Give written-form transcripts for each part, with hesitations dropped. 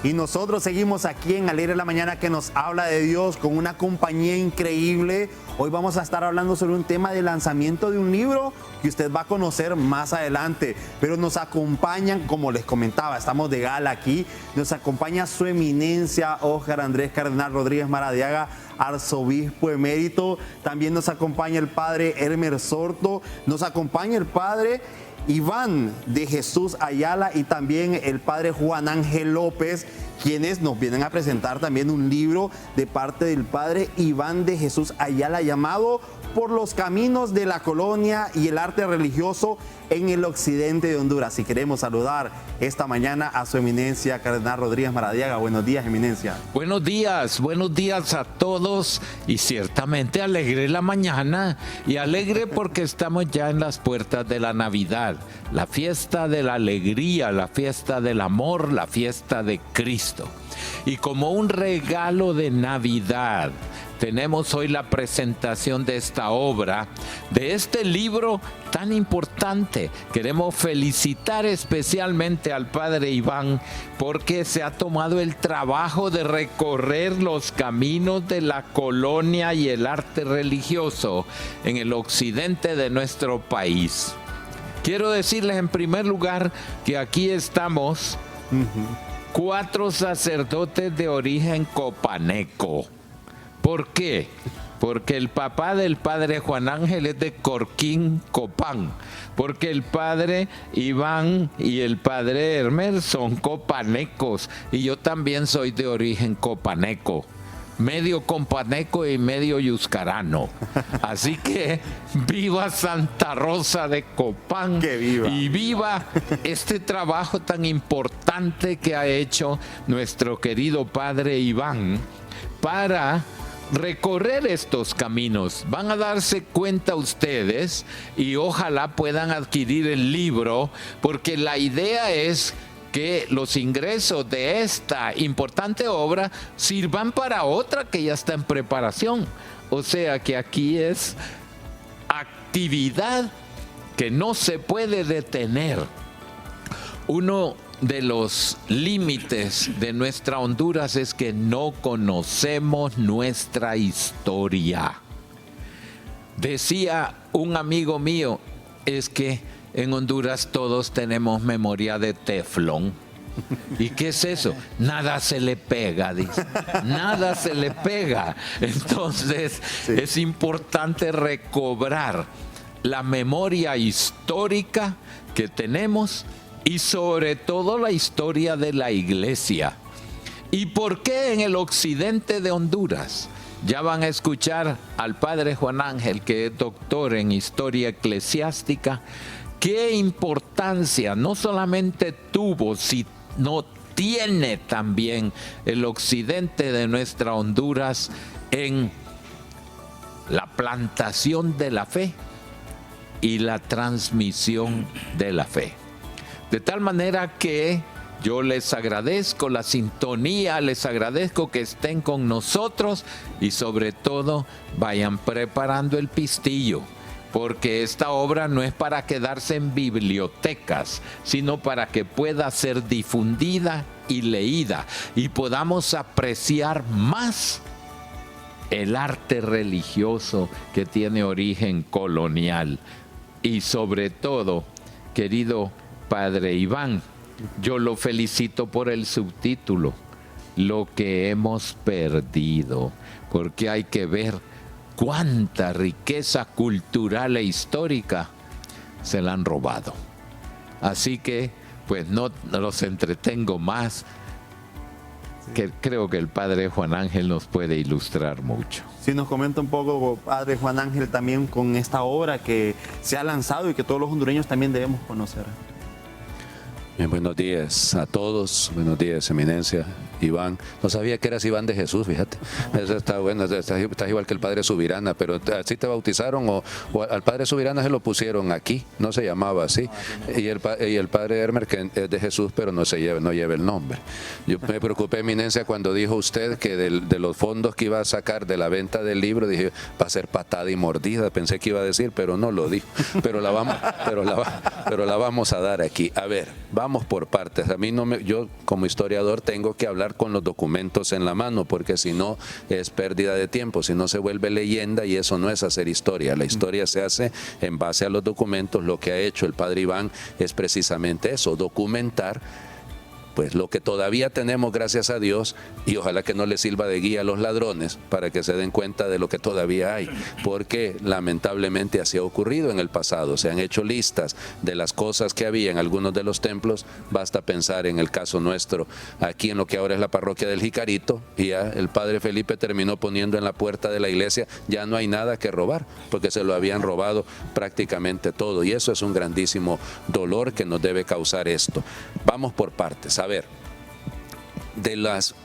Y nosotros seguimos aquí en Alegre la Mañana, que nos habla de Dios con una compañía increíble. Hoy vamos a estar hablando sobre un tema de lanzamiento de un libro que usted va a conocer más adelante. Pero nos acompañan, como les comentaba, estamos de gala aquí. Nos acompaña su eminencia, Óscar Andrés Cardenal Rodríguez Maradiaga, arzobispo emérito. También nos acompaña el padre Elmer Sorto. Nos acompaña el padre Iván de Jesús Ayala y también el padre Juan Ángel López, quienes nos vienen a presentar también un libro de parte del padre Iván de Jesús Ayala llamado Por los caminos de la colonia y el arte religioso en el occidente de Honduras. Y queremos saludar esta mañana a su eminencia Cardenal Rodríguez Maradiaga. Buenos días, eminencia. Buenos días a todos, y ciertamente alegre la mañana, y alegre porque estamos ya en las puertas de la Navidad, la fiesta de la alegría, la fiesta del amor, la fiesta de Cristo. Y como un regalo de Navidad, tenemos hoy la presentación de esta obra, de este libro tan importante. Queremos felicitar especialmente al padre Iván porque se ha tomado el trabajo de recorrer los caminos de la colonia y el arte religioso en el occidente de nuestro país. Quiero decirles en primer lugar que aquí estamos 4 sacerdotes de origen copaneco. ¿Por qué? Porque el papá del padre Juan Ángel es de Corquín, Copán. Porque el padre Iván y el padre Hermer son copanecos. Y yo también soy de origen copaneco. Medio companeco y medio yuscarano. Así que viva Santa Rosa de Copán. ¡Que viva! Y viva este trabajo tan importante que ha hecho nuestro querido padre Iván para recorrer estos caminos. Van a darse cuenta ustedes, y ojalá puedan adquirir el libro, porque la idea es que los ingresos de esta importante obra sirvan para otra que ya está en preparación. O sea que aquí es actividad que no se puede detener. Uno de los límites de nuestra Honduras es que no conocemos nuestra historia. Decía un amigo mío, es que en Honduras todos tenemos memoria de teflón. ¿Y qué es eso? Nada se le pega, dice. Nada se le pega. Entonces, sí, es importante recobrar la memoria histórica que tenemos y sobre todo la historia de la iglesia. ¿Y por qué en el occidente de Honduras? Ya van a escuchar al padre Juan Ángel, que es doctor en historia eclesiástica, qué importancia no solamente tuvo, sino tiene también el occidente de nuestra Honduras en la plantación de la fe y la transmisión de la fe. De tal manera que yo les agradezco la sintonía, les agradezco que estén con nosotros y sobre todo vayan preparando el pistillo, porque esta obra no es para quedarse en bibliotecas, sino para que pueda ser difundida y leída y podamos apreciar más el arte religioso que tiene origen colonial. Y sobre todo, querido padre Iván, yo lo felicito por el subtítulo, Lo que hemos perdido, porque hay que ver cuánta riqueza cultural e histórica se la han robado. Así que, pues no los entretengo más, que creo que el padre Juan Ángel nos puede ilustrar mucho. Si nos comenta un poco, padre Juan Ángel, también con esta obra que se ha lanzado y que todos los hondureños también debemos conocer. Bien, buenos días a todos, buenos días, eminencia, Iván. No sabía que eras Iván de Jesús, fíjate. Eso está bueno, estás igual que el padre Subirana, pero ¿así te bautizaron o al padre Subirana se lo pusieron aquí? No se llamaba así. Y el padre Hermer, que es de Jesús, pero no lleva el nombre. Yo me preocupé, eminencia, cuando dijo usted que de los fondos que iba a sacar de la venta del libro, dije, va a ser patada y mordida, pensé que iba a decir, pero no lo dijo. Pero la vamos a dar aquí. A ver, vamos vamos por partes. A mí yo como historiador tengo que hablar con los documentos en la mano, porque si no es pérdida de tiempo, si no se vuelve leyenda, y eso no es hacer historia. La historia se hace en base a los documentos. Lo que ha hecho el padre Iván es precisamente eso, documentar pues lo que todavía tenemos, gracias a Dios, y ojalá que no les sirva de guía a los ladrones para que se den cuenta de lo que todavía hay, porque lamentablemente así ha ocurrido en el pasado. Se han hecho listas de las cosas que había en algunos de los templos. Basta pensar en el caso nuestro, aquí en lo que ahora es la parroquia del Jicarito, y ya el padre Felipe terminó poniendo en la puerta de la iglesia: ya no hay nada que robar, porque se lo habían robado prácticamente todo, y eso es un grandísimo dolor que nos debe causar esto. Vamos por partes. A ver, de los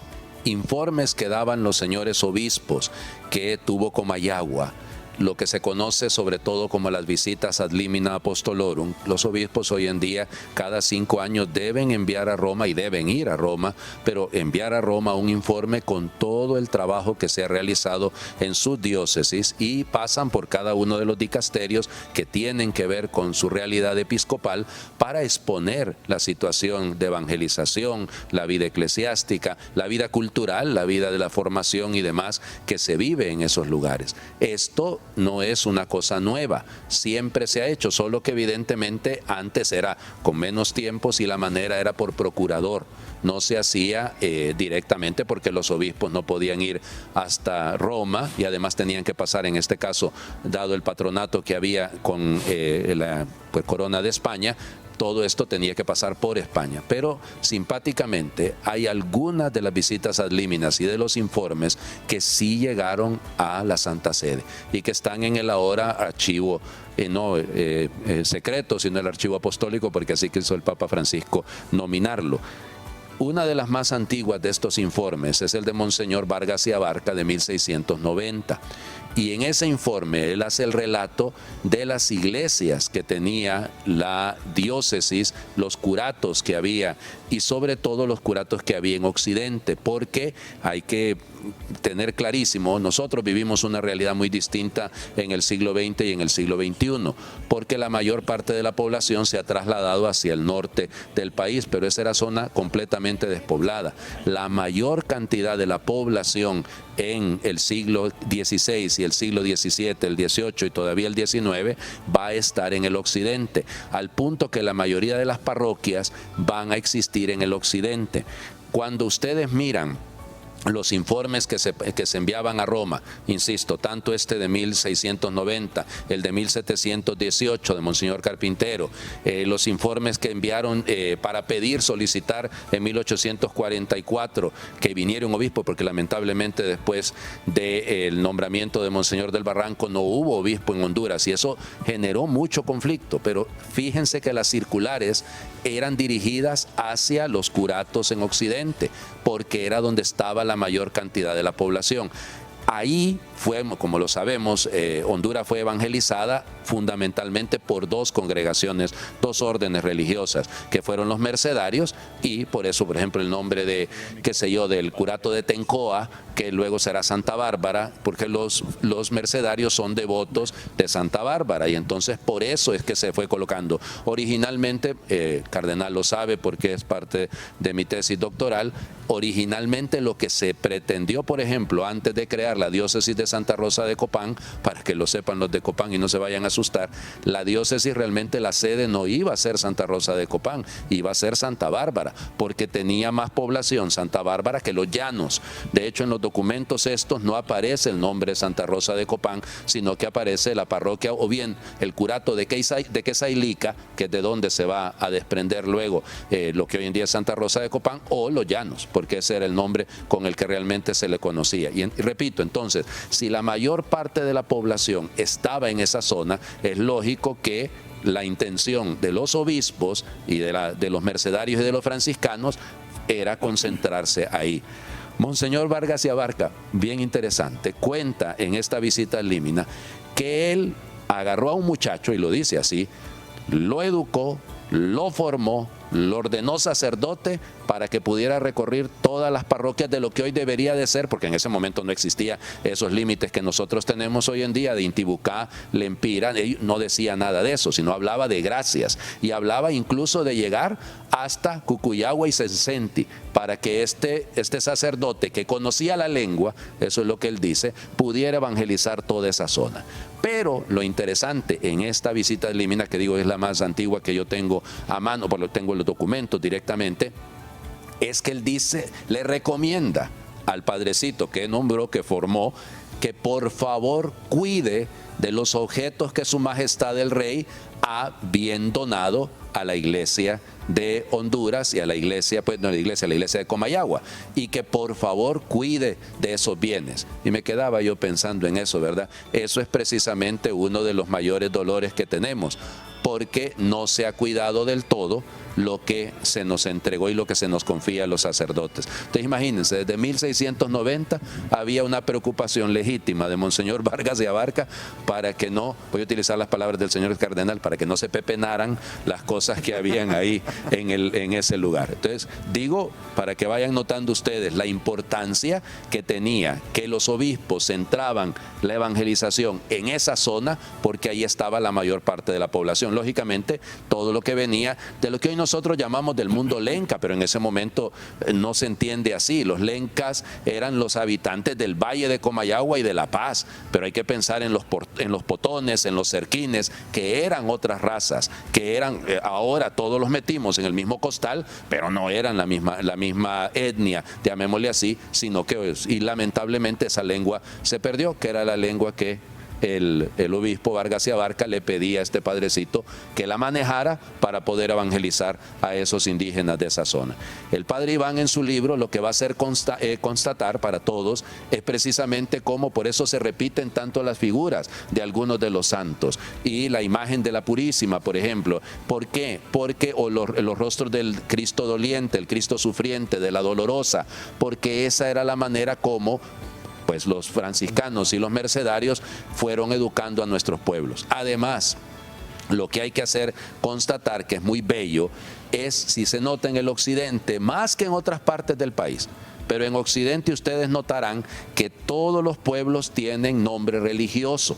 informes que daban los señores obispos que tuvo Comayagua, lo que se conoce sobre todo como las visitas ad limina apostolorum, los obispos hoy en día cada 5 años deben enviar a Roma, y deben ir a Roma, pero enviar a Roma un informe con todo el trabajo que se ha realizado en sus diócesis, y pasan por cada uno de los dicasterios que tienen que ver con su realidad episcopal para exponer la situación de evangelización, la vida eclesiástica, la vida cultural, la vida de la formación y demás que se vive en esos lugares. Esto no es una cosa nueva, siempre se ha hecho, solo que evidentemente antes era con menos tiempo, y la manera era por procurador. No se hacía directamente, porque los obispos no podían ir hasta Roma, y además tenían que pasar, en este caso, dado el patronato que había con la corona de España, todo esto tenía que pasar por España. Pero simpáticamente hay algunas de las visitas ad liminas y de los informes que sí llegaron a la Santa Sede y que están en el ahora archivo secreto, sino el archivo apostólico, porque así quiso el Papa Francisco nominarlo. Una de las más antiguas de estos informes es el de Monseñor Vargas y Abarca, de 1690. Y en ese informe él hace el relato de las iglesias que tenía la diócesis, los curatos que había, y sobre todo los curatos que había en Occidente, porque hay que tener clarísimo, nosotros vivimos una realidad muy distinta en el siglo XX y en el siglo XXI, porque la mayor parte de la población se ha trasladado hacia el norte del país, pero esa era zona completamente despoblada. La mayor cantidad de la población en el siglo XVI y el siglo XVII, el XVIII y todavía el XIX va a estar en el occidente, al punto que la mayoría de las parroquias van a existir en el occidente. Cuando ustedes miran los informes que se enviaban a Roma, insisto, tanto este de 1690, el de 1718 de Monseñor Carpintero, los informes que enviaron para solicitar en 1844 que viniera un obispo, porque lamentablemente después del nombramiento de Monseñor del Barranco no hubo obispo en Honduras, y eso generó mucho conflicto. Pero fíjense que las circulares eran dirigidas hacia los curatos en Occidente, porque era donde estaba la mayor cantidad de la población. Ahí fue, como lo sabemos, Honduras fue evangelizada fundamentalmente por dos congregaciones, dos órdenes religiosas, que fueron los mercedarios, y por eso, por ejemplo, el nombre de, del curato de Tencoa, que luego será Santa Bárbara, porque los mercedarios son devotos de Santa Bárbara, y entonces por eso es que se fue colocando. Originalmente, Cardenal lo sabe porque es parte de mi tesis doctoral, originalmente lo que se pretendió, por ejemplo, antes de crear la diócesis de Santa Rosa de Copán, para que lo sepan los de Copán y no se vayan a asustar, la diócesis realmente, la sede no iba a ser Santa Rosa de Copán, iba a ser Santa Bárbara, porque tenía más población Santa Bárbara que los llanos. De hecho, en los documentos estos no aparece el nombre de Santa Rosa de Copán, sino que aparece la parroquia, o bien el curato de Quesailica, que es de donde se va a desprender luego lo que hoy en día es Santa Rosa de Copán, o los llanos, porque ese era el nombre con el que realmente se le conocía. Y repito, entonces, si la mayor parte de la población estaba en esa zona, es lógico que la intención de los obispos y de los mercedarios y de los franciscanos era concentrarse ahí. Monseñor Vargas y Abarca, bien interesante, cuenta en esta visita al Límina que él agarró a un muchacho, y lo dice así, lo educó, lo formó, lo ordenó sacerdote para que pudiera recorrer todas las parroquias de lo que hoy debería de ser, porque en ese momento no existía esos límites que nosotros tenemos hoy en día de Intibucá, Lempira. Él no decía nada de eso, sino hablaba de gracias y hablaba incluso de llegar hasta Cucuyagua y Sensenti para que este sacerdote que conocía la lengua, eso es lo que él dice, pudiera evangelizar toda esa zona. Pero lo interesante en esta visita de Límina, que digo es la más antigua que yo tengo a mano, porque tengo los documentos directamente, es que él dice, le recomienda al padrecito que nombró, que formó, que por favor cuide de los objetos que su majestad el rey ha bien donado a la iglesia de Honduras y a la iglesia, pues no a la iglesia de Comayagua, y que por favor cuide de esos bienes. Y me quedaba yo pensando en eso, ¿verdad? Eso es precisamente uno de los mayores dolores que tenemos, porque no se ha cuidado del todo lo que se nos entregó y lo que se nos confía a los sacerdotes. Entonces imagínense, desde 1690 había una preocupación legítima de Monseñor Vargas de Abarca para que no, voy a utilizar las palabras del señor cardenal, para que no se pepenaran las cosas que habían ahí en ese lugar. Entonces digo, para que vayan notando ustedes la importancia que tenía que los obispos centraban la evangelización en esa zona, porque ahí estaba la mayor parte de la población. Lógicamente, todo lo que venía de lo que hoy nosotros llamamos del mundo lenca, pero en ese momento no se entiende así. Los lencas eran los habitantes del Valle de Comayagua y de La Paz, pero hay que pensar en los potones, en los cerquines, que eran otras razas, que eran, ahora todos los metimos en el mismo costal, pero no eran la misma etnia, llamémosle así, sino que, y lamentablemente esa lengua se perdió, que era la lengua que el obispo Vargas y Abarca le pedía a este padrecito que la manejara para poder evangelizar a esos indígenas de esa zona. El padre Iván en su libro lo que va a hacer constatar para todos es precisamente cómo por eso se repiten tanto las figuras de algunos de los santos y la imagen de la Purísima, por ejemplo. ¿Por qué? Porque los rostros del Cristo doliente, el Cristo sufriente, de la dolorosa, porque esa era la manera como pues los franciscanos y los mercedarios fueron educando a nuestros pueblos. Además, lo que hay que hacer constatar, que es muy bello, es, si se nota en el occidente, más que en otras partes del país, pero en occidente ustedes notarán que todos los pueblos tienen nombre religioso.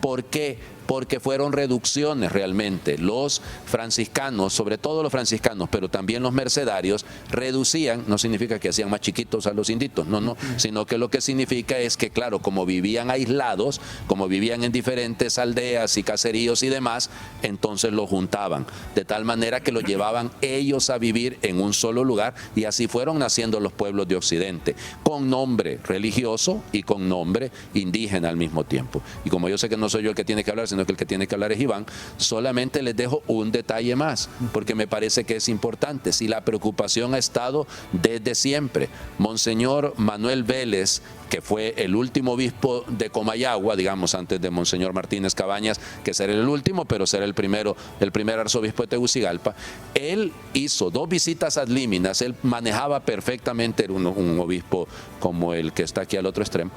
¿Por qué? Porque fueron reducciones realmente. Los franciscanos, sobre todo los franciscanos, pero también los mercedarios, reducían, no significa que hacían más chiquitos a los inditos, no, sino que lo que significa es que, claro, como vivían aislados, como vivían en diferentes aldeas y caseríos y demás, entonces los juntaban, de tal manera que los llevaban ellos a vivir en un solo lugar, y así fueron naciendo los pueblos de Occidente, con nombre religioso y con nombre indígena al mismo tiempo. Y como yo sé que no soy yo el que tiene que hablar, sino que el que tiene que hablar es Iván, solamente les dejo un detalle más, porque me parece que es importante. Si la preocupación ha estado desde siempre, Monseñor Manuel Vélez, que fue el último obispo de Comayagua, digamos, antes de Monseñor Martínez Cabañas, que será el último, pero será el primer arzobispo de Tegucigalpa, él hizo 2 visitas ad líminas, él manejaba perfectamente, era un obispo como el que está aquí al otro extremo,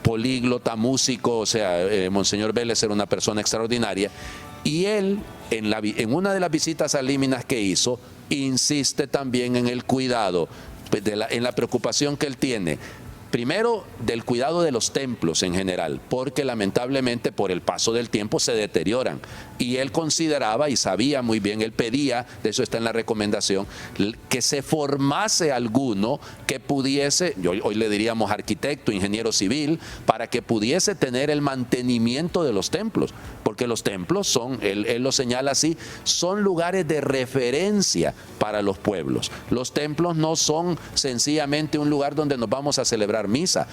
políglota, músico, o sea, Monseñor Vélez era una persona extraordinaria, y él, en una de las visitas ad líminas que hizo, insiste también en el cuidado, en la preocupación que él tiene, primero, del cuidado de los templos en general, porque lamentablemente por el paso del tiempo se deterioran. Y él consideraba y sabía muy bien, él pedía, de eso está en la recomendación, que se formase alguno que pudiese, hoy le diríamos arquitecto, ingeniero civil, para que pudiese tener el mantenimiento de los templos. Porque los templos son, él lo señala así, son lugares de referencia para los pueblos. Los templos no son sencillamente un lugar donde nos vamos a celebrar misa.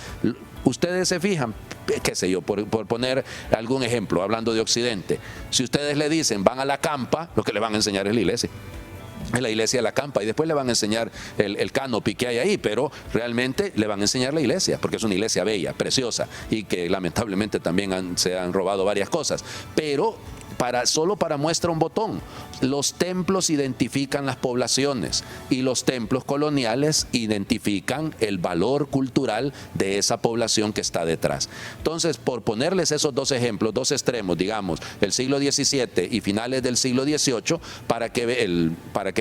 Ustedes se fijan, qué sé yo, por poner algún ejemplo, hablando de Occidente, si ustedes le dicen van a la campa, lo que le van a enseñar es la iglesia. Es la iglesia de la campa, y después le van a enseñar el canopy que hay ahí, pero realmente le van a enseñar la iglesia, porque es una iglesia bella, preciosa, y que lamentablemente también se han robado varias cosas. Pero solo para muestra un botón. Los templos identifican las poblaciones y los templos coloniales identifican el valor cultural de esa población que está detrás. Entonces, por ponerles esos dos ejemplos, dos extremos, digamos, el siglo XVII y finales del siglo XVIII, para que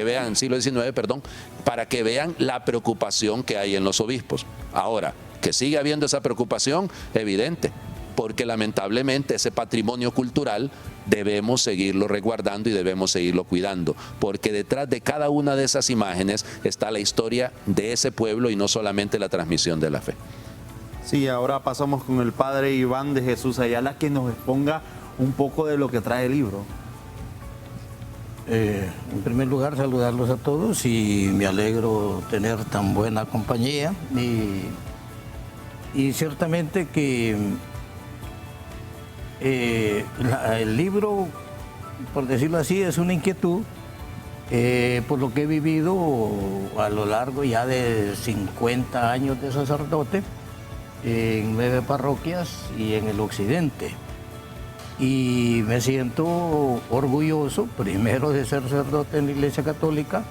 vean, siglo XIX, perdón, para que vean la preocupación que hay en los obispos. Ahora, que sigue habiendo esa preocupación, evidente, porque lamentablemente ese patrimonio cultural debemos seguirlo resguardando y debemos seguirlo cuidando, porque detrás de cada una de esas imágenes está la historia de ese pueblo y no solamente la transmisión de la fe. Sí, ahora pasamos con el padre Iván de Jesús Ayala, que nos exponga un poco de lo que trae el libro. En primer lugar, saludarlos a todos y me alegro tener tan buena compañía y ciertamente que el libro, por decirlo así, es una inquietud por lo que he vivido a lo largo ya de 50 años de sacerdote en 9 parroquias y en el occidente. Y me siento orgulloso, primero, de ser sacerdote en la Iglesia Católica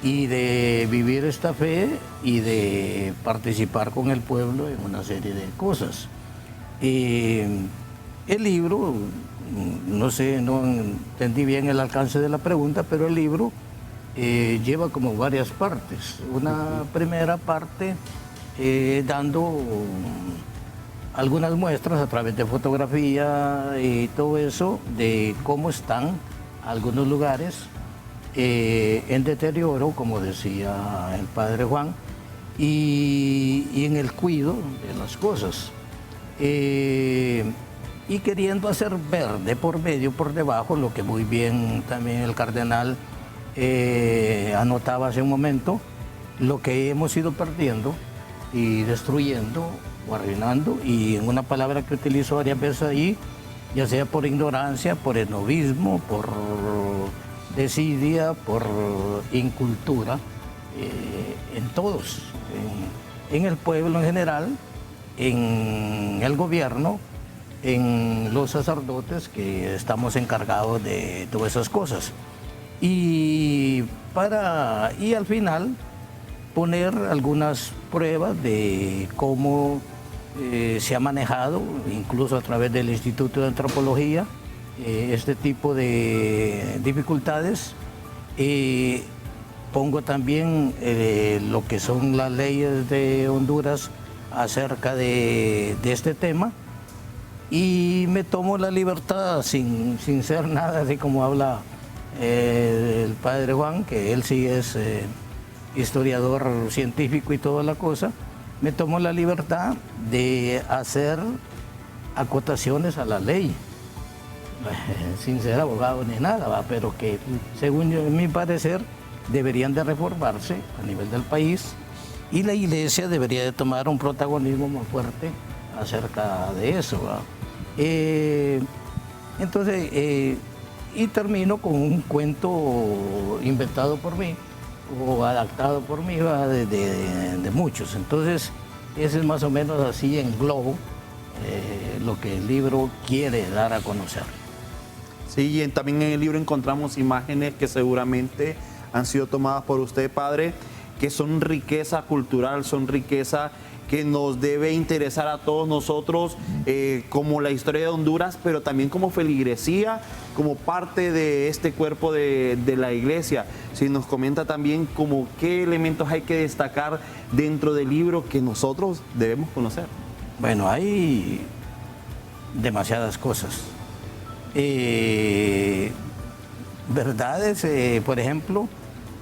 y de vivir esta fe y de participar con el pueblo en una serie de cosas. El libro, no sé, no entendí bien el alcance de la pregunta, pero el libro lleva como varias partes. Una primera parte dando algunas muestras a través de fotografía y todo eso de cómo están algunos lugares en deterioro, como decía el padre Juan, y en el cuidado de las cosas. Y queriendo hacer ver de por medio, por debajo, lo que muy bien también el cardenal anotaba hace un momento, lo que hemos ido perdiendo y destruyendo o arruinando, y en una palabra que utilizo varias veces ahí, ya sea por ignorancia, por esnovismo, por desidia, por incultura, en todos, en el pueblo en general, en el gobierno, en los sacerdotes que estamos encargados de todas esas cosas. Y al final poner algunas pruebas de cómo se ha manejado, incluso a través del Instituto de Antropología, este tipo de dificultades. Pongo también lo que son las leyes de Honduras acerca de este tema, y me tomo la libertad, sin ser nada así como habla el padre Juan, que él sí es historiador científico y toda la cosa, me tomo la libertad de hacer acotaciones a la ley, sin ser abogado ni nada, ¿va? Pero que según yo, en mi parecer, deberían de reformarse a nivel del país, y la Iglesia debería de tomar un protagonismo más fuerte acerca de eso, ¿va? Entonces, y termino con un cuento inventado por mí o adaptado por mí, ¿va? De muchos. Entonces, ese es más o menos así en globo lo que el libro quiere dar a conocer. Sí, y también en el libro encontramos imágenes que seguramente han sido tomadas por usted, padre, que son riqueza cultural, son riqueza que nos debe interesar a todos nosotros, como la historia de Honduras, pero también como feligresía, como parte de este cuerpo de la iglesia. Si nos comenta también como qué elementos hay que destacar dentro del libro que nosotros debemos conocer. Bueno, hay demasiadas cosas. Verdades, por ejemplo,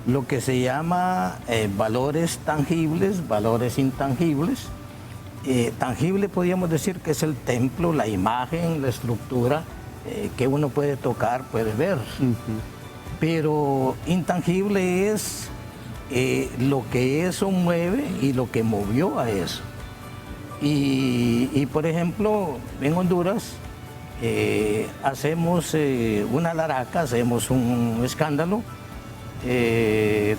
lo que se llama valores tangibles, valores intangibles. Tangible podríamos decir que es el templo, la imagen, la estructura que uno puede tocar, puede ver. Pero intangible es lo que eso mueve y lo que movió a eso. Y por ejemplo, en Honduras hacemos una laraca, hacemos un escándalo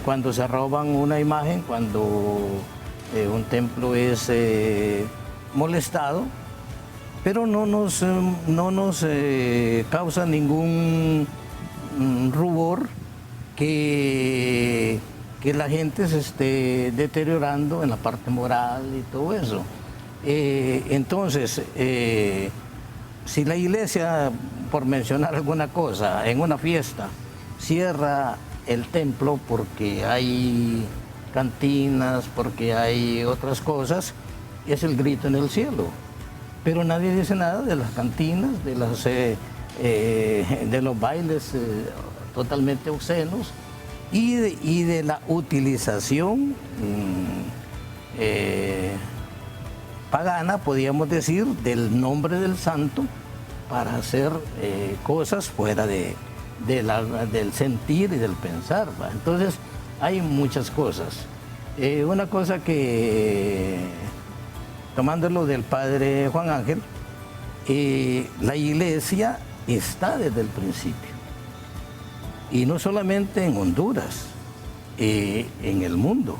cuando se roban una imagen, cuando un templo es molestado, pero no nos causa ningún rubor que la gente se esté deteriorando en la parte moral y todo eso. Entonces, si la iglesia, por mencionar alguna cosa, en una fiesta, cierra el templo porque hay cantinas, porque hay otras cosas, es el grito en el cielo. Pero nadie dice nada de las cantinas, de los bailes totalmente obscenos y de la utilización pagana, podríamos decir, del nombre del santo para hacer cosas fuera del sentir y del pensar, ¿va? Entonces hay muchas cosas. Una cosa que, tomándolo del padre Juan Ángel, la iglesia está desde el principio. Y no solamente en Honduras, en el mundo.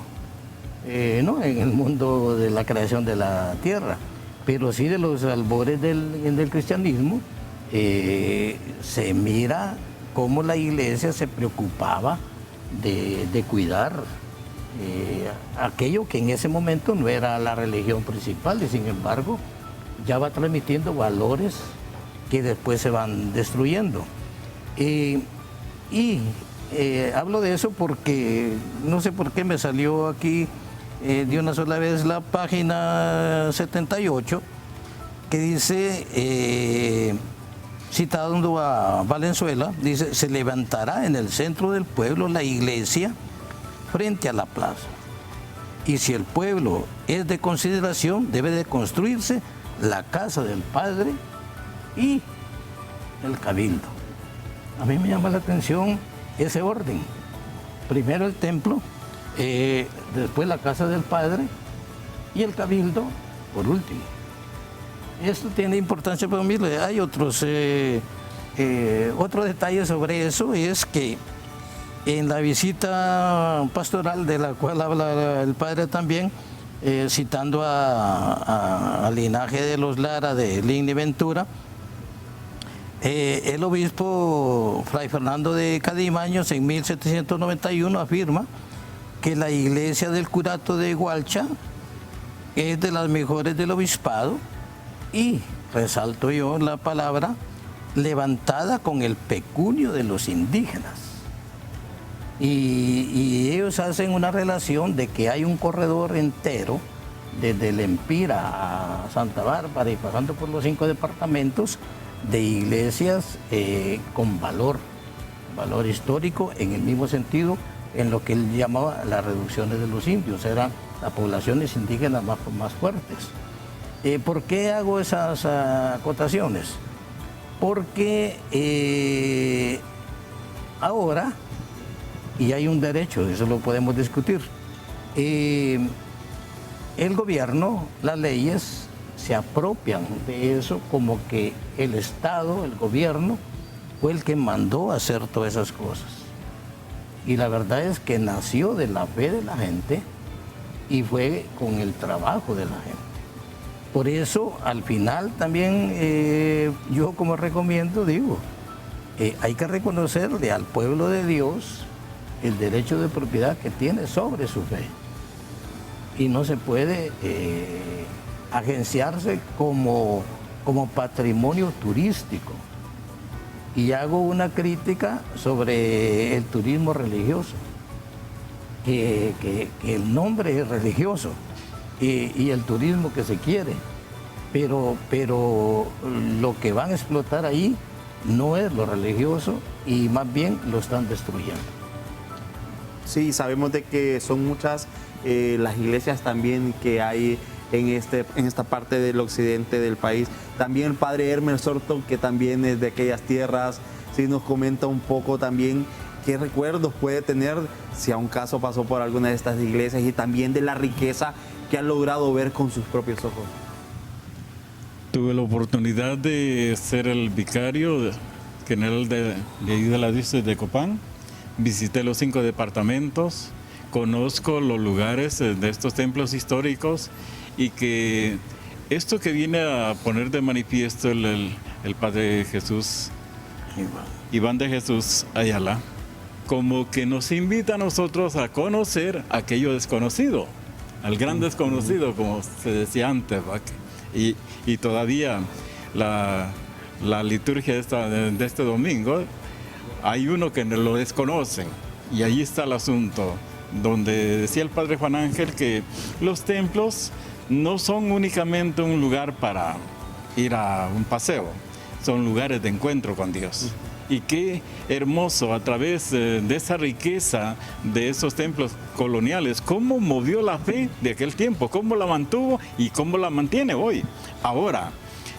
No en el mundo de la creación de la tierra, pero sí de los albores del cristianismo, se mira cómo la iglesia se preocupaba de cuidar aquello que en ese momento no era la religión principal, y sin embargo ya va transmitiendo valores que después se van destruyendo. Hablo de eso porque no sé por qué me salió aquí de una sola vez la página 78, que dice, citando a Valenzuela, dice: se levantará en el centro del pueblo la iglesia frente a la plaza, y si el pueblo es de consideración, debe de construirse la casa del Padre y el cabildo. A mí me llama la atención ese orden: primero el templo, después la casa del Padre y el cabildo por último. Esto tiene importancia para mí. Hay otro detalle sobre eso, es que en la visita pastoral de la cual habla el padre también, citando al linaje de los Lara de Ligny Ventura, el obispo Fray Fernando de Cadimaños en 1791 afirma que la iglesia del curato de Gualcha es de las mejores del obispado, y resalto yo la palabra levantada con el pecunio de los indígenas. Y ellos hacen una relación de que hay un corredor entero desde el Empira a Santa Bárbara y pasando por los 5 departamentos de iglesias con valor histórico, en el mismo sentido en lo que él llamaba las reducciones de los indios, eran las poblaciones indígenas más fuertes. ¿Por qué hago esas acotaciones? Porque ahora, y hay un derecho, eso lo podemos discutir, el gobierno, las leyes se apropian de eso como que el Estado, el gobierno, fue el que mandó a hacer todas esas cosas. Y la verdad es que nació de la fe de la gente y fue con el trabajo de la gente. Por eso, al final también yo como recomiendo, digo, hay que reconocerle al pueblo de Dios el derecho de propiedad que tiene sobre su fe. Y no se puede agenciarse como patrimonio turístico. Y hago una crítica sobre el turismo religioso, que el nombre es religioso y el turismo que se quiere, pero lo que van a explotar ahí no es lo religioso y más bien lo están destruyendo. Sí, sabemos de que son muchas las iglesias también que hay en esta parte del occidente del país. También el padre Hermes Sorto, que también es de aquellas tierras, sí nos comenta un poco también qué recuerdos puede tener si a un caso pasó por alguna de estas iglesias, y también de la riqueza que ha logrado ver con sus propios ojos. Tuve la oportunidad de ser el vicario general de ahí de la diócesis de Copán. Visité los 5 departamentos, conozco los lugares de estos templos históricos, y que esto que viene a poner de manifiesto el Padre Jesús, Iván de Jesús Ayala, como que nos invita a nosotros a conocer aquello desconocido, al gran desconocido, como se decía antes, ¿va? Y todavía la liturgia de este domingo, hay uno que lo desconocen, y ahí está el asunto, donde decía el Padre Juan Ángel que los templos no son únicamente un lugar para ir a un paseo, son lugares de encuentro con Dios. Y qué hermoso a través de esa riqueza de esos templos coloniales, cómo movió la fe de aquel tiempo, cómo la mantuvo y cómo la mantiene hoy. Ahora,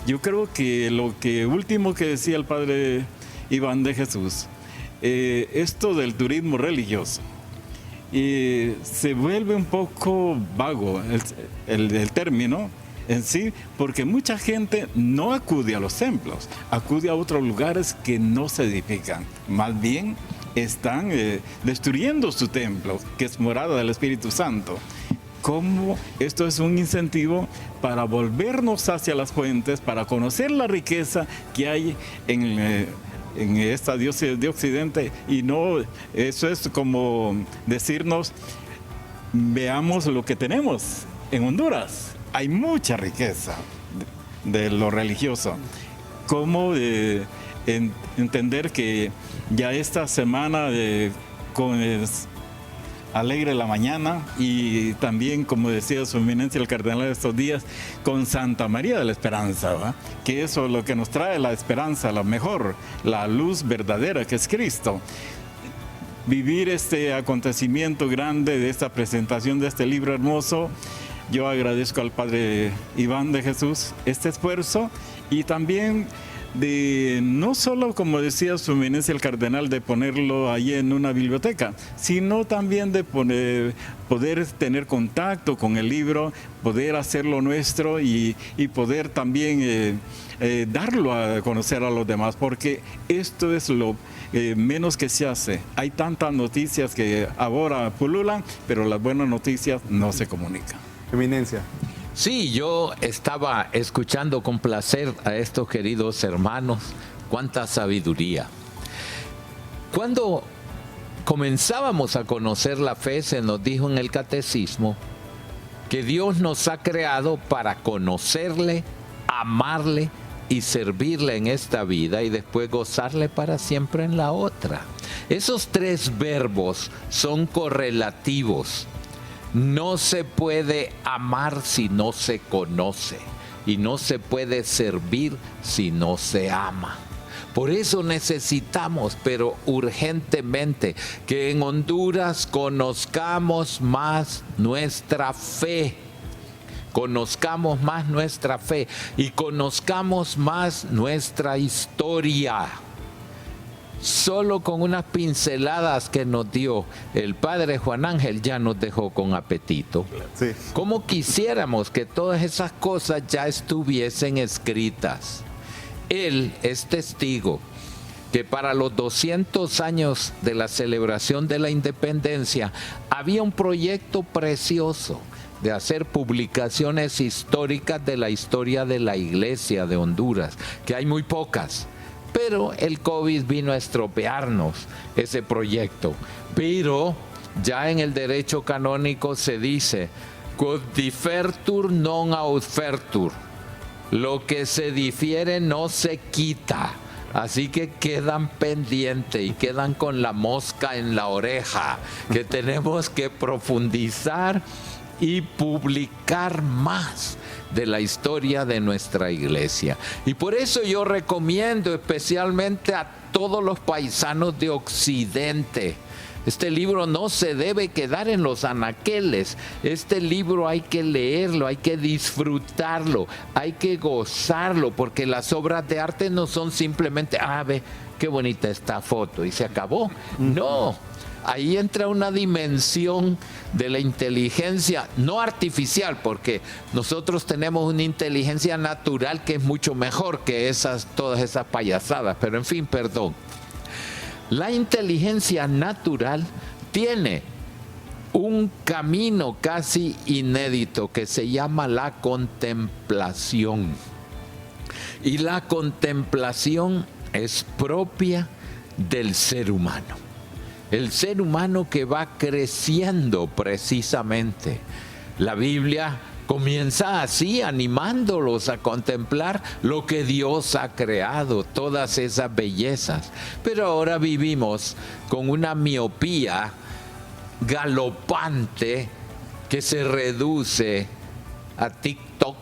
yo creo que lo que último que decía el Padre Iván de Jesús, esto del turismo religioso, se vuelve un poco vago el término en sí, porque mucha gente no acude a los templos, acude a otros lugares que no se edifican, más bien están destruyendo su templo, que es morada del Espíritu Santo. Cómo esto es un incentivo para volvernos hacia las fuentes, para conocer la riqueza que hay en esta diócesis de Occidente, y no, eso es como decirnos, veamos lo que tenemos en Honduras. Hay mucha riqueza de lo religioso. Cómo entender que ya esta semana con Alegre la Mañana, y también, como decía su eminencia el cardenal de estos días, con Santa María de la Esperanza, ¿va? Que eso es lo que nos trae la esperanza, la mejor, la luz verdadera que es Cristo. Vivir este acontecimiento grande de esta presentación de este libro hermoso, yo agradezco al Padre Iván de Jesús este esfuerzo, y también de no solo, como decía su eminencia el cardenal, de ponerlo ahí en una biblioteca, sino también de poder tener contacto con el libro, poder hacerlo nuestro y poder también darlo a conocer a los demás, porque esto es lo menos que se hace. Hay tantas noticias que ahora pululan, pero las buenas noticias no se comunican. Eminencia. Sí, yo estaba escuchando con placer a estos queridos hermanos. Cuánta sabiduría. Cuando comenzábamos a conocer la fe, se nos dijo en el catecismo que Dios nos ha creado para conocerle, amarle y servirle en esta vida, y después gozarle para siempre en la otra. Esos tres verbos son correlativos. No se puede amar si no se conoce, y no se puede servir si no se ama. Por eso necesitamos, pero urgentemente, que en Honduras conozcamos más nuestra fe. Conozcamos más nuestra fe y conozcamos más nuestra historia. Solo con unas pinceladas que nos dio el Padre Juan Ángel ya nos dejó con apetito. Sí. ¿Cómo quisiéramos que todas esas cosas ya estuviesen escritas? Él es testigo que para los 200 años de la celebración de la independencia había un proyecto precioso de hacer publicaciones históricas de la historia de la Iglesia de Honduras, que hay muy pocas. Pero el COVID vino a estropearnos ese proyecto. Pero ya en el derecho canónico se dice, quod difertur non ausfertur. Lo que se difiere no se quita. Así que quedan pendientes y quedan con la mosca en la oreja, que tenemos que profundizar y publicar más de la historia de nuestra iglesia. Y por eso yo recomiendo especialmente a todos los paisanos de Occidente. Este libro no se debe quedar en los anaqueles. Este libro hay que leerlo, hay que disfrutarlo, hay que gozarlo, porque las obras de arte no son simplemente, ve, qué bonita esta foto y se acabó. No. Ahí entra una dimensión de la inteligencia, no artificial, porque nosotros tenemos una inteligencia natural que es mucho mejor que todas esas payasadas, pero en fin, perdón. La inteligencia natural tiene un camino casi inédito que se llama la contemplación. Y la contemplación es propia del ser humano. El ser humano que va creciendo precisamente. La Biblia comienza así, animándolos a contemplar lo que Dios ha creado, todas esas bellezas. Pero ahora vivimos con una miopía galopante que se reduce a TikTok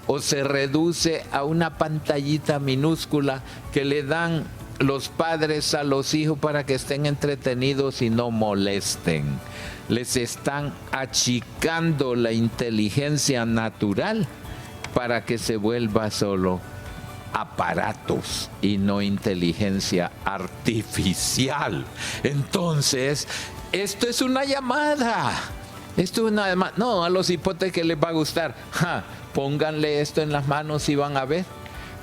o se reduce a una pantallita minúscula que le dan los padres a los hijos para que estén entretenidos y no molesten. Les están achicando la inteligencia natural para que se vuelva solo aparatos y no inteligencia artificial. Entonces, esto es una llamada. Esto es una llamada. No, a los hipotes que les va a gustar. Pónganle esto en las manos y van a ver.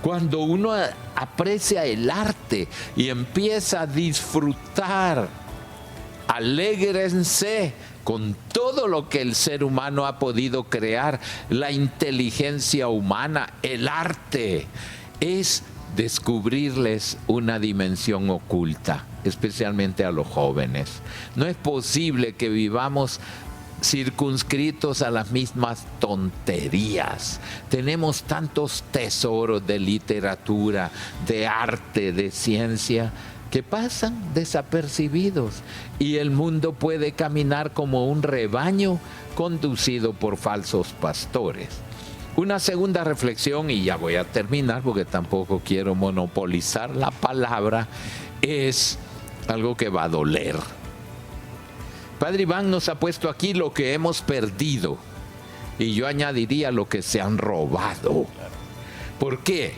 Cuando uno aprecia el arte y empieza a disfrutar, alégrense con todo lo que el ser humano ha podido crear, la inteligencia humana, el arte, es descubrirles una dimensión oculta, especialmente a los jóvenes. No es posible que vivamos circunscritos a las mismas tonterías. Tenemos tantos tesoros de literatura, de arte, de ciencia, que pasan desapercibidos y el mundo puede caminar como un rebaño conducido por falsos pastores. Una segunda reflexión, y ya voy a terminar porque tampoco quiero monopolizar la palabra, es algo que va a doler. Padre Iván nos ha puesto aquí lo que hemos perdido y yo añadiría lo que se han robado. ¿Por qué?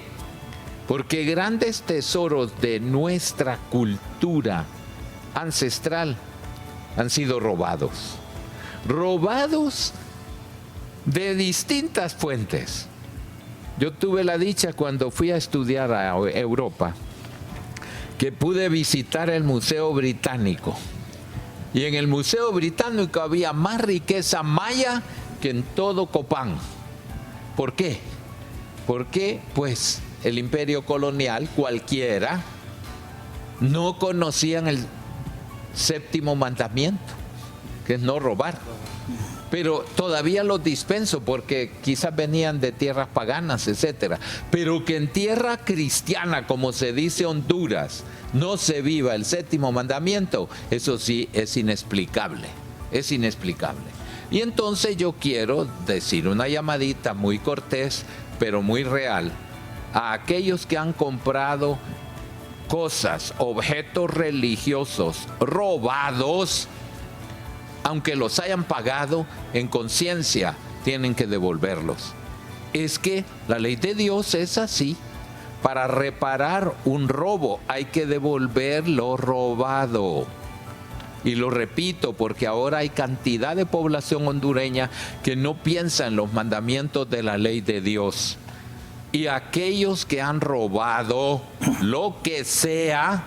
Porque grandes tesoros de nuestra cultura ancestral han sido robados. Robados de distintas fuentes. Yo tuve la dicha cuando fui a estudiar a Europa que pude visitar el Museo Británico. Y en el Museo Británico había más riqueza maya que en todo Copán. ¿Por qué? Porque, pues, el imperio colonial, cualquiera, no conocían el séptimo mandamiento, que es no robar. Pero todavía los dispenso porque quizás venían de tierras paganas, etcétera. Pero que en tierra cristiana, como se dice Honduras, no se viva el séptimo mandamiento, eso sí es inexplicable. Es inexplicable. Y entonces yo quiero decir una llamadita muy cortés, pero muy real, a aquellos que han comprado cosas, objetos religiosos robados, aunque los hayan pagado en conciencia, tienen que devolverlos. Es que la ley de Dios es así. Para reparar un robo hay que devolver lo robado. Y lo repito porque ahora hay cantidad de población hondureña que no piensa en los mandamientos de la ley de Dios. Y aquellos que han robado lo que sea,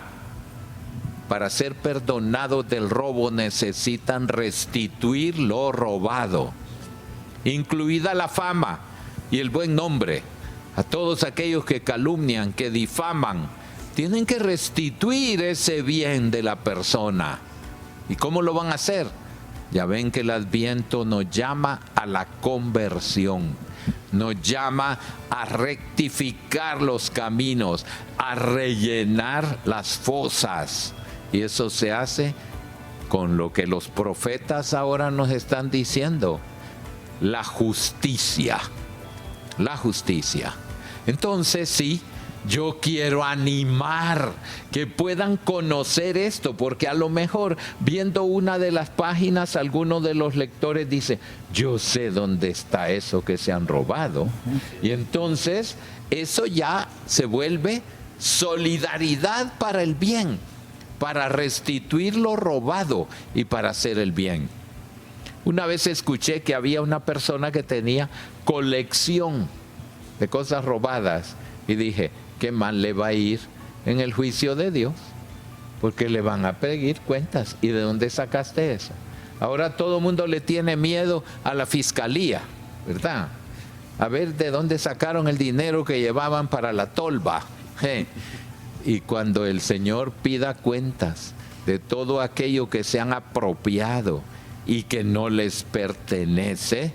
para ser perdonados del robo necesitan restituir lo robado, incluida la fama y el buen nombre. A todos aquellos que calumnian, que difaman, tienen que restituir ese bien de la persona. ¿Y cómo lo van a hacer? Ya ven que el Adviento nos llama a la conversión, nos llama a rectificar los caminos, a rellenar las fosas. Y eso se hace con lo que los profetas ahora nos están diciendo, la justicia. La justicia. Entonces sí, yo quiero animar que puedan conocer esto, porque a lo mejor viendo una de las páginas, alguno de los lectores dice, yo sé dónde está eso que se han robado. Y entonces eso ya se vuelve solidaridad para el bien, para restituir lo robado y para hacer el bien. Una vez escuché que había una persona que tenía colección de cosas robadas y dije, ¿qué mal le va a ir en el juicio de Dios? Porque le van a pedir cuentas. ¿Y de dónde sacaste eso? Ahora todo el mundo le tiene miedo a la fiscalía, ¿verdad? A ver de dónde sacaron el dinero que llevaban para la tolva. Y cuando el Señor pida cuentas de todo aquello que se han apropiado y que no les pertenece,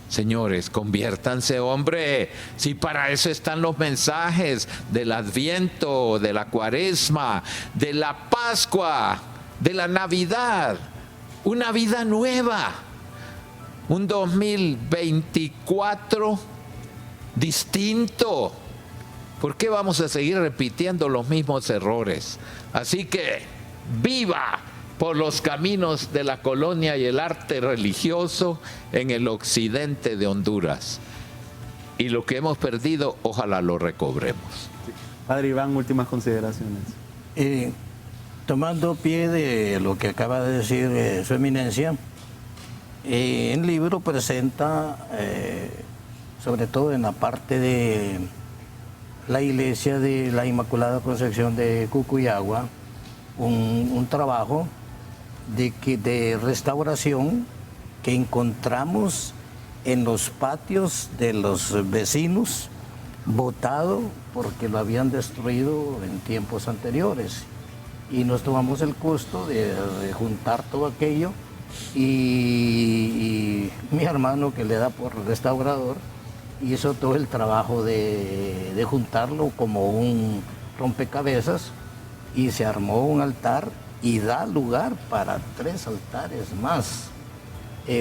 señores, conviértanse, hombre, si para eso están los mensajes del Adviento, de la Cuaresma, de la Pascua, de la Navidad, una vida nueva, un 2024 distinto. ¿Por qué vamos a seguir repitiendo los mismos errores? Así que viva por los caminos de la colonia y el arte religioso en el occidente de Honduras. Y lo que hemos perdido, ojalá lo recobremos. Padre Iván, últimas consideraciones. Tomando pie de lo que acaba de decir su eminencia, el libro presenta, sobre todo en la parte de la iglesia de la Inmaculada Concepción de Cucuyagua, un trabajo de restauración que encontramos en los patios de los vecinos, botado porque lo habían destruido en tiempos anteriores. Y nos tomamos el costo de juntar todo aquello y mi hermano, que le da por restaurador, hizo todo el trabajo de juntarlo como un rompecabezas y se armó un altar y da lugar para 3 altares más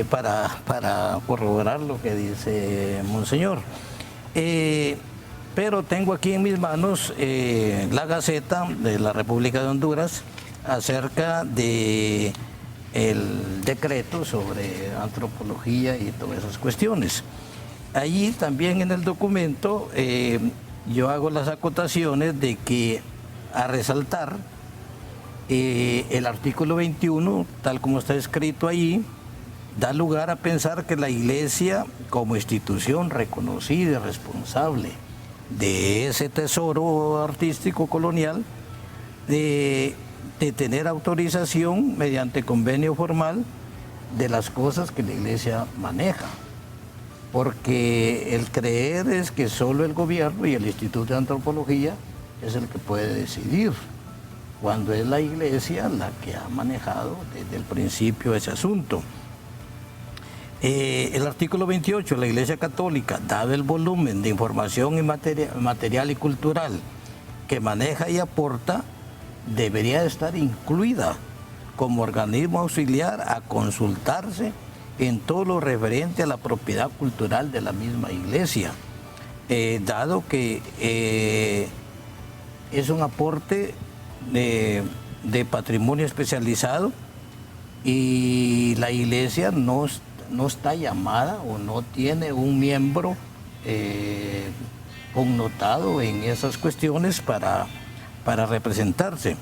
para corroborar lo que dice Monseñor. Pero tengo aquí en mis manos la Gaceta de la República de Honduras acerca de el decreto sobre antropología y todas esas cuestiones. Allí también en el documento yo hago las acotaciones de que, a resaltar, el artículo 21, tal como está escrito allí, da lugar a pensar que la Iglesia, como institución reconocida y responsable de ese tesoro artístico colonial, de tener autorización mediante convenio formal de las cosas que la Iglesia maneja. Porque el creer es que solo el gobierno y el Instituto de Antropología es el que puede decidir, cuando es la Iglesia la que ha manejado desde el principio ese asunto. El artículo 28, la Iglesia Católica, dado el volumen de información material y cultural que maneja y aporta, debería estar incluida como organismo auxiliar a consultarse en todo lo referente a la propiedad cultural de la misma Iglesia, dado que es un aporte de patrimonio especializado y la Iglesia no está llamada o no tiene un miembro connotado en esas cuestiones para representarse.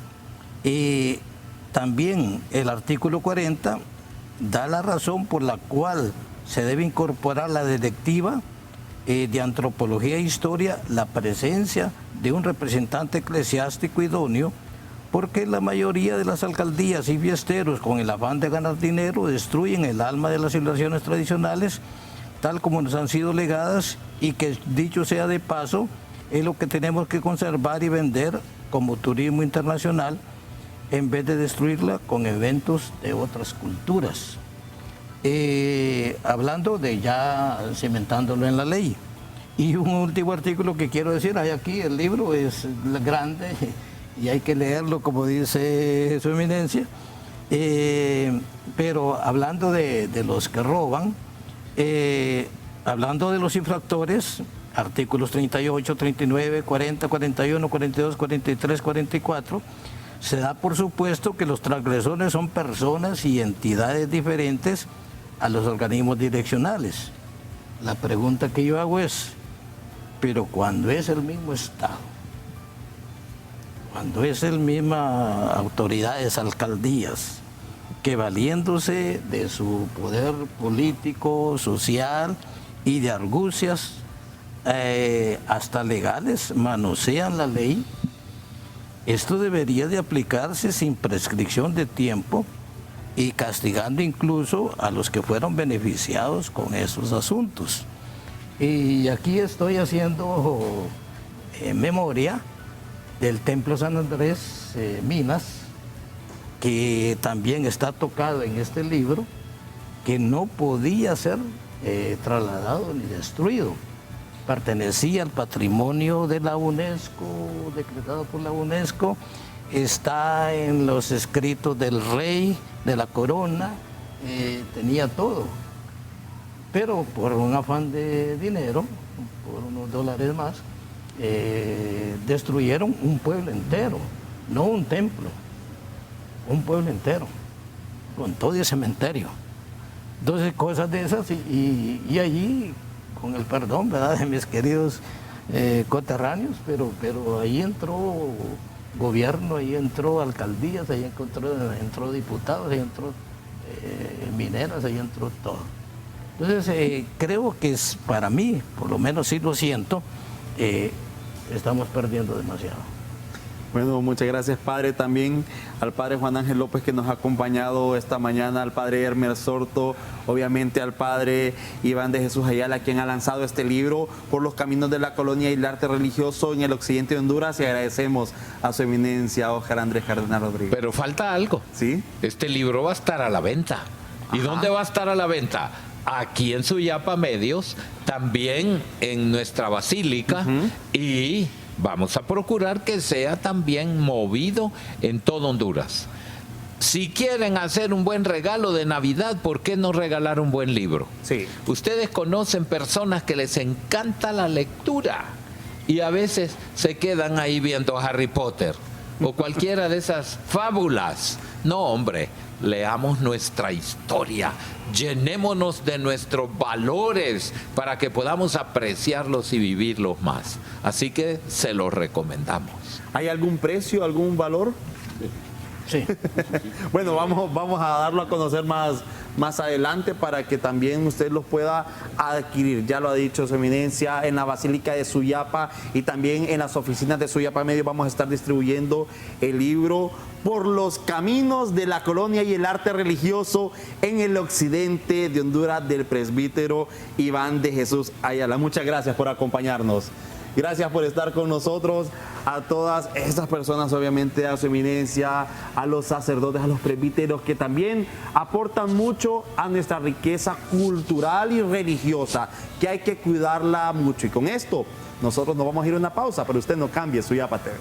También el artículo 40 da la razón por la cual se debe incorporar la directiva de antropología e historia, la presencia de un representante eclesiástico idóneo, porque la mayoría de las alcaldías y fiesteros, con el afán de ganar dinero, destruyen el alma de las celebraciones tradicionales, tal como nos han sido legadas, y que, dicho sea de paso, es lo que tenemos que conservar y vender como turismo internacional, en vez de destruirla con eventos de otras culturas. Hablando de ya cimentándolo en la ley. Y un último artículo que quiero decir, hay aquí, el libro es grande y hay que leerlo, como dice su eminencia, pero hablando de los que roban, hablando de los infractores, artículos 38, 39, 40, 41, 42, 43, 44, se da por supuesto que los transgresores son personas y entidades diferentes a los organismos direccionales. La pregunta que yo hago es, pero cuando es el mismo Estado, cuando es el misma autoridades, alcaldías, que valiéndose de su poder político, social y de argucias, hasta legales, manosean la ley, esto debería de aplicarse sin prescripción de tiempo y castigando incluso a los que fueron beneficiados con esos asuntos. Y aquí estoy haciendo memoria del Templo San Andrés Minas, que también está tocado en este libro, que no podía ser trasladado ni destruido. Pertenecía al patrimonio de la UNESCO, decretado por la UNESCO, está en los escritos del rey, de la corona, tenía todo. Pero por un afán de dinero, por unos dólares más, destruyeron un pueblo entero, no un templo, un pueblo entero, con todo el cementerio. Entonces, cosas de esas, y allí, con el perdón, ¿verdad?, de mis queridos coterráneos, pero ahí entró gobierno, ahí entró alcaldías, ahí entró diputados, ahí entró mineras, ahí entró todo. Entonces, creo que es, para mí, por lo menos sí lo siento, estamos perdiendo demasiado. Bueno, muchas gracias, padre. También al padre Juan Ángel López, que nos ha acompañado esta mañana, al padre Hermer Sorto, obviamente al padre Iván de Jesús Ayala, quien ha lanzado este libro, Por los caminos de la colonia y el arte religioso en el occidente de Honduras, y agradecemos a su eminencia, Óscar Andrés Cardenal Rodríguez. Pero falta algo. ¿Sí? Este libro va a estar a la venta. ¿Y dónde va a estar a la venta? Aquí en Suyapa Medios, también en nuestra basílica, y vamos a procurar que sea también movido en todo Honduras. Si quieren hacer un buen regalo de Navidad, ¿por qué no regalar un buen libro? Sí. Ustedes conocen personas que les encanta la lectura y a veces se quedan ahí viendo a Harry Potter o cualquiera de esas fábulas. No, hombre, leamos nuestra historia, llenémonos de nuestros valores para que podamos apreciarlos y vivirlos más. Así que se los recomendamos. ¿Hay algún precio, algún valor? Sí. Bueno, vamos a darlo a conocer más adelante para que también usted los pueda adquirir. Ya lo ha dicho su eminencia, en la Basílica de Suyapa y también en las oficinas de Suyapa Medio vamos a estar distribuyendo el libro Por los caminos de la colonia y el arte religioso en el occidente de Honduras, del presbítero Iván de Jesús Ayala. Muchas gracias por acompañarnos. Gracias por estar con nosotros, a todas estas personas, obviamente a su eminencia, a los sacerdotes, a los presbíteros que también aportan mucho a nuestra riqueza cultural y religiosa, que hay que cuidarla mucho. Y con esto, nosotros nos vamos a ir a una pausa, pero usted no cambie Suyapa TV.